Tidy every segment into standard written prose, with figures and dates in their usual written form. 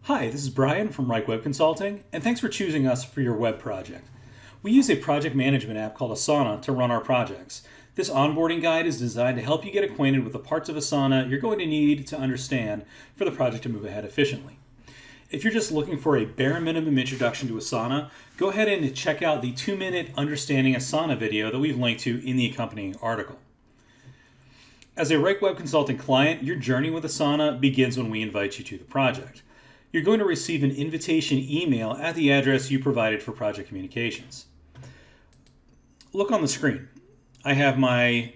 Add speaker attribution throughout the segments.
Speaker 1: Hi, this is Brian from Reich Web Consulting, and thanks for choosing us for your web project. We use a project management app called Asana to run our projects. This onboarding guide is designed to help you get acquainted with the parts of Asana you're going to need to understand for the project to move ahead efficiently. If you're just looking for a bare minimum introduction to Asana, go ahead and check out the 2-minute Understanding Asana video that we've linked to in the accompanying article. As a Reich Web Consulting client, your journey with Asana begins when we invite you to the project. You're going to receive an invitation email at the address you provided for project communications. Look on the screen. I have my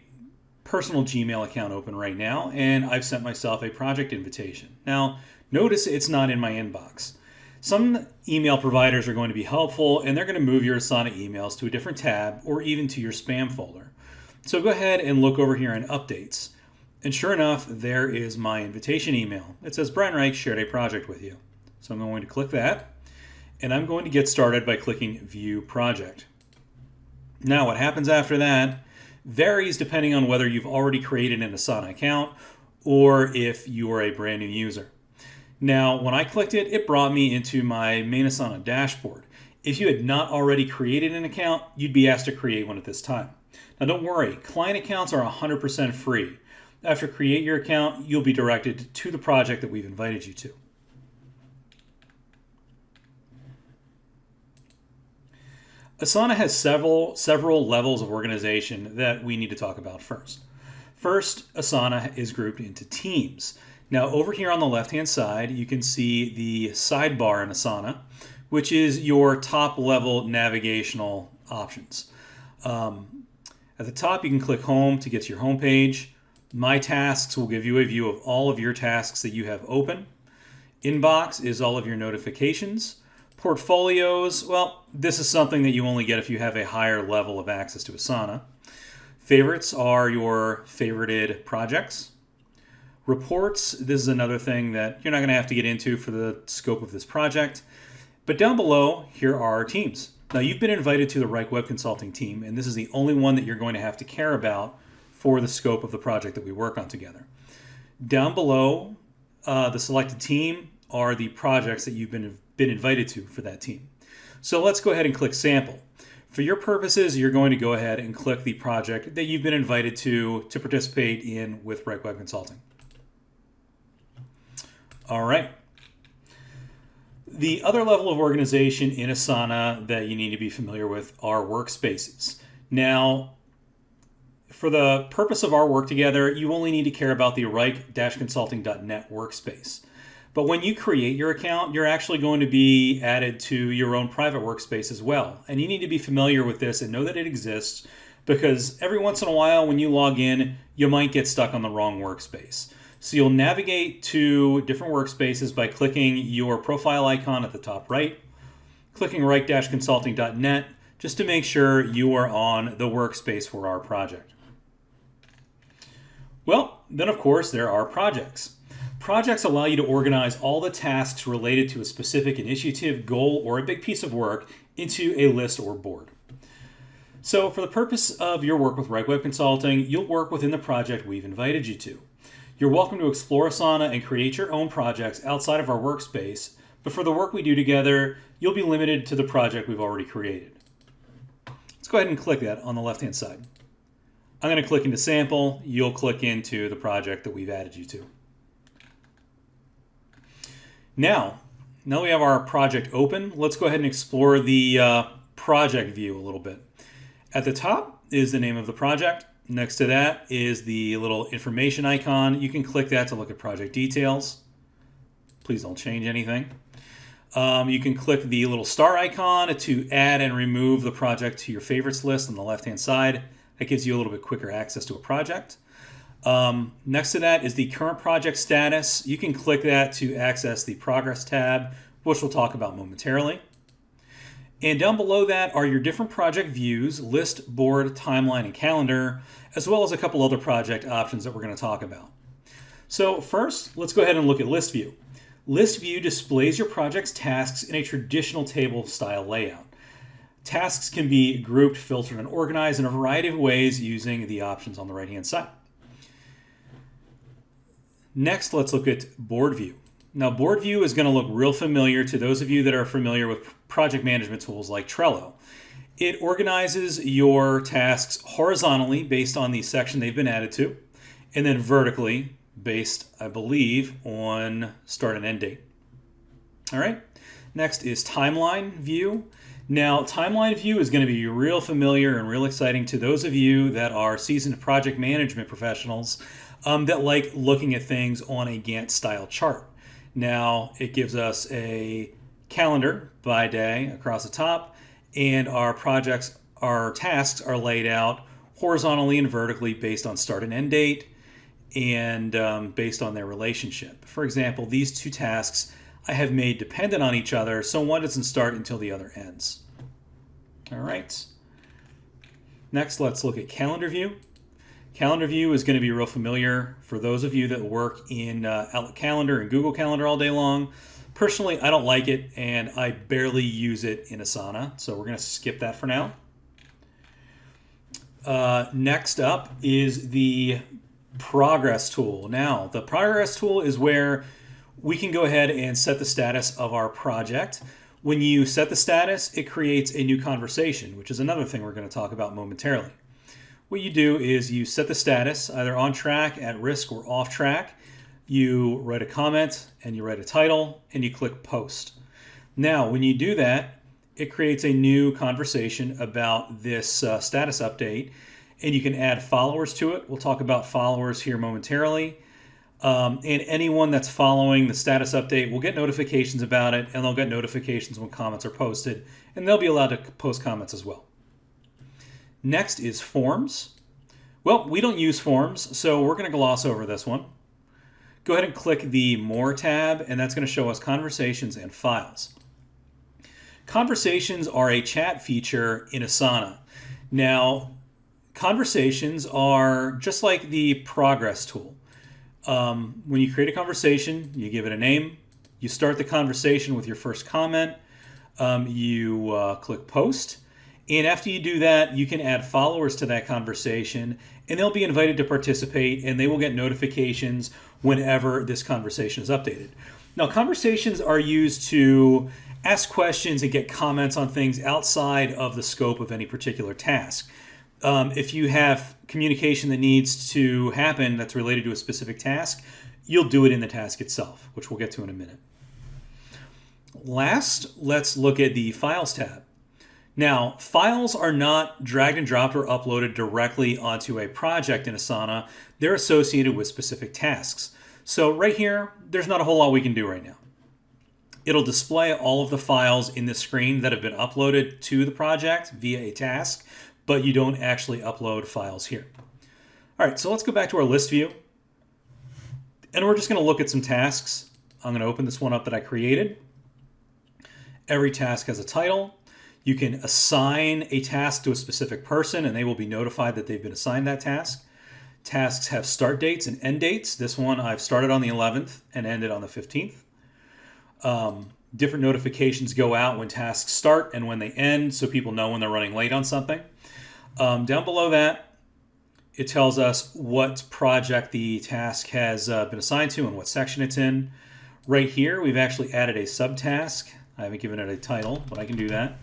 Speaker 1: personal Gmail account open right now, and I've sent myself a project invitation. Now, notice it's not in my inbox. Some email providers are going to be helpful, and they're going to move your Asana emails to a different tab or even to your spam folder. So go ahead and look over here in Updates. And sure enough, there is my invitation email. It says Brian Reich shared a project with you. So I'm going to click that, and I'm going to get started by clicking View Project. Now what happens after that varies depending on whether you've already created an Asana account or if you are a brand new user. Now when I clicked it, it brought me into my main Asana dashboard. If you had not already created an account, you'd be asked to create one at this time. Now don't worry, client accounts are 100% free. After create your account, you'll be directed to the project that we've invited you to. Asana has several levels of organization that we need to talk about first. First, Asana is grouped into teams. Now over here on the left-hand side, you can see the sidebar in Asana, which is your top level navigational options. At the top, you can click Home to get to your home page. My Tasks will give you a view of all of your tasks that you have open. Inbox is all of your notifications. Portfolios, well, this is something that you only get if you have a higher level of access to Asana. Favorites are your favorited projects. Reports, this is another thing that you're not going to have to get into for the scope of this project. But down below, here are our teams. Now, you've been invited to the Reich Web Consulting team, and this is the only one that you're going to have to care about for the scope of the project that we work on together. Down below, the selected team are the projects that you've been invited to for that team. So let's go ahead and click Sample. For your purposes, you're going to go ahead and click the project that you've been invited to participate in with Reich Web Consulting. All right. The other level of organization in Asana that you need to be familiar with are workspaces. Now, for the purpose of our work together, you only need to care about the Reich-Consulting.net workspace. But when you create your account, you're actually going to be added to your own private workspace as well. And you need to be familiar with this and know that it exists, because every once in a while when you log in, you might get stuck on the wrong workspace. So you'll navigate to different workspaces by clicking your profile icon at the top right, clicking Reich-Consulting.net, just to make sure you are on the workspace for our project. Well, then of course there are projects. Projects allow you to organize all the tasks related to a specific initiative, goal, or a big piece of work into a list or board. So for the purpose of your work with Reich Web Consulting, you'll work within the project we've invited you to. You're welcome to explore Asana and create your own projects outside of our workspace, but for the work we do together, you'll be limited to the project we've already created. Let's go ahead and click that on the left-hand side. I'm going to click into Sample. You'll click into the project that we've added you to. Now we have our project open, let's go ahead and explore the project view a little bit. At the top is the name of the project. Next to that is the little information icon. You can click that to look at project details. Please don't change anything. You can click the little star icon to add and remove the project to your favorites list on the left-hand side. That gives you a little bit quicker access to a project. Next to that is the current project status. You can click that to access the progress tab, which we'll talk about momentarily. And down below that are your different project views, list, board, timeline, and calendar, as well as a couple other project options that we're going to talk about. So first, let's go ahead and look at list view. List view displays your project's tasks in a traditional table style layout. Tasks can be grouped, filtered, and organized in a variety of ways using the options on the right-hand side. Next, let's look at board view. Now, board view is going to look real familiar to those of you that are familiar with project management tools like Trello. It organizes your tasks horizontally based on the section they've been added to, and then vertically based, I believe, on start and end date. All right. Next is timeline view. Now, timeline view is going to be real familiar and real exciting to those of you that are seasoned project management professionals that like looking at things on a Gantt style chart. Now, it gives us a calendar by day across the top, and our projects, our tasks are laid out horizontally and vertically based on start and end date and based on their relationship. For example, these two tasks I have made dependent on each other, so one doesn't start until the other ends. All right. Next, let's look at calendar view. Calendar view is going to be real familiar for those of you that work in Outlook Calendar and Google Calendar all day long. Personally, I don't like it, and I barely use it in Asana, so we're going to skip that for now. Next up is the progress tool. Now, the progress tool is where we can go ahead and set the status of our project. When you set the status, it creates a new conversation, which is another thing we're going to talk about momentarily. What you do is you set the status, either on track, at risk, or off track. You write a comment, and you write a title, and you click post. Now, when you do that, it creates a new conversation about this status update, and you can add followers to it. We'll talk about followers here momentarily. And anyone that's following the status update will get notifications about it, and they'll get notifications when comments are posted, and they'll be allowed to post comments as well. Next is forms. Well, we don't use forms, so we're going to gloss over this one. Go ahead and click the More tab, and that's going to show us conversations and files. Conversations are a chat feature in Asana. Now, conversations are just like the progress tool. When you create a conversation, you give it a name, you start the conversation with your first comment, you click post, and after you do that, you can add followers to that conversation, and they'll be invited to participate, and they will get notifications whenever this conversation is updated. Now, conversations are used to ask questions and get comments on things outside of the scope of any particular task. If you have communication that needs to happen that's related to a specific task, you'll do it in the task itself, which we'll get to in a minute. Last, let's look at the Files tab. Now, files are not dragged and dropped or uploaded directly onto a project in Asana. They're associated with specific tasks. So right here, there's not a whole lot we can do right now. It'll display all of the files in the screen that have been uploaded to the project via a task, but you don't actually upload files here. All right, so let's go back to our list view. And we're just going to look at some tasks. I'm going to open this one up that I created. Every task has a title. You can assign a task to a specific person, and they will be notified that they've been assigned that task. Tasks have start dates and end dates. This one I've started on the 11th and ended on the 15th. Different notifications go out when tasks start and when they end, so people know when they're running late on something. Down below that, it tells us what project the task has been assigned to and what section it's in. Right here, we've actually added a subtask. I haven't given it a title, but I can do that.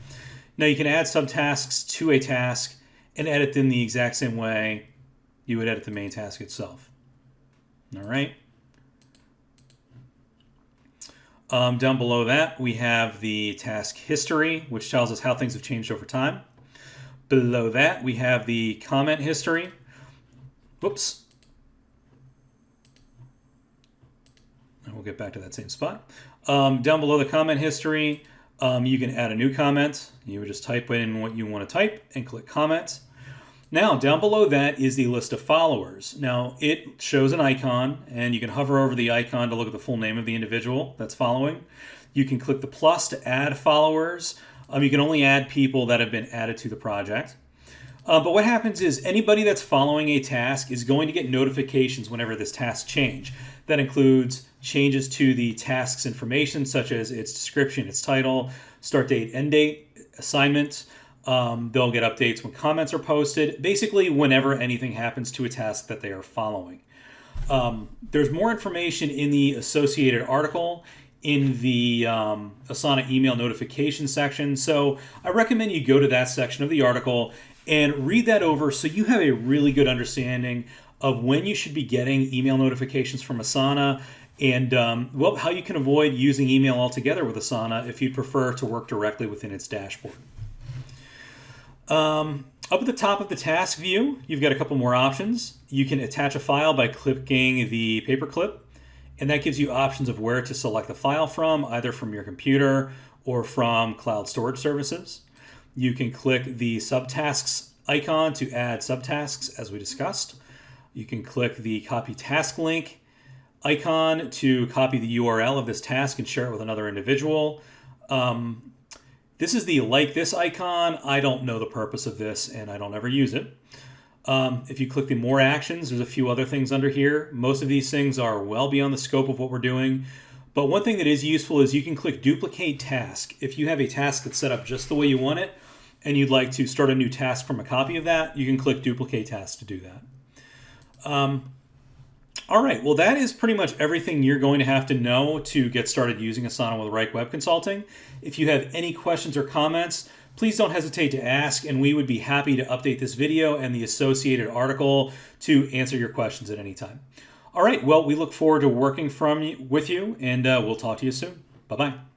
Speaker 1: Now, you can add subtasks to a task and edit them the exact same way you would edit the main task itself. All right. Down below that, we have the task history, which tells us how things have changed over time. Below that, we have the comment history. Whoops. And we'll get back to that same spot. Down below the comment history, you can add a new comment. You would just type in what you want to type and click comment. Now, down below that is the list of followers. Now, it shows an icon, and you can hover over the icon to look at the full name of the individual that's following. You can click the plus to add followers. You can only add people that have been added to the project. But what happens is anybody that's following a task is going to get notifications whenever this task change. That includes changes to the task's information, such as its description, its title, start date, end date, assignment. They'll get updates when comments are posted, basically whenever anything happens to a task that they are following. There's more information in the associated article in the Asana email notification section. So I recommend you go to that section of the article and read that over so you have a really good understanding of when you should be getting email notifications from Asana and well, how you can avoid using email altogether with Asana if you prefer to work directly within its dashboard. Up at the top of the task view, you've got a couple more options. You can attach a file by clicking the paperclip, and that gives you options of where to select the file from, either from your computer or from cloud storage services. You can click the subtasks icon to add subtasks, as we discussed. You can click the copy task link icon to copy the URL of this task and share it with another individual. This is the like this icon. I don't know the purpose of this and I don't ever use it. If you click the more actions, there's a few other things under here. Most of these things are well beyond the scope of what we're doing. But one thing that is useful is you can click duplicate task. If you have a task that's set up just the way you want it and you'd like to start a new task from a copy of that, you can click duplicate task to do that. All right, well, that is pretty much everything you're going to have to know to get started using Asana with Wrike Web Consulting. If you have any questions or comments, please don't hesitate to ask, and we would be happy to update this video and the associated article to answer your questions at any time. All right, well, we look forward to working with you, and we'll talk to you soon. Bye-bye.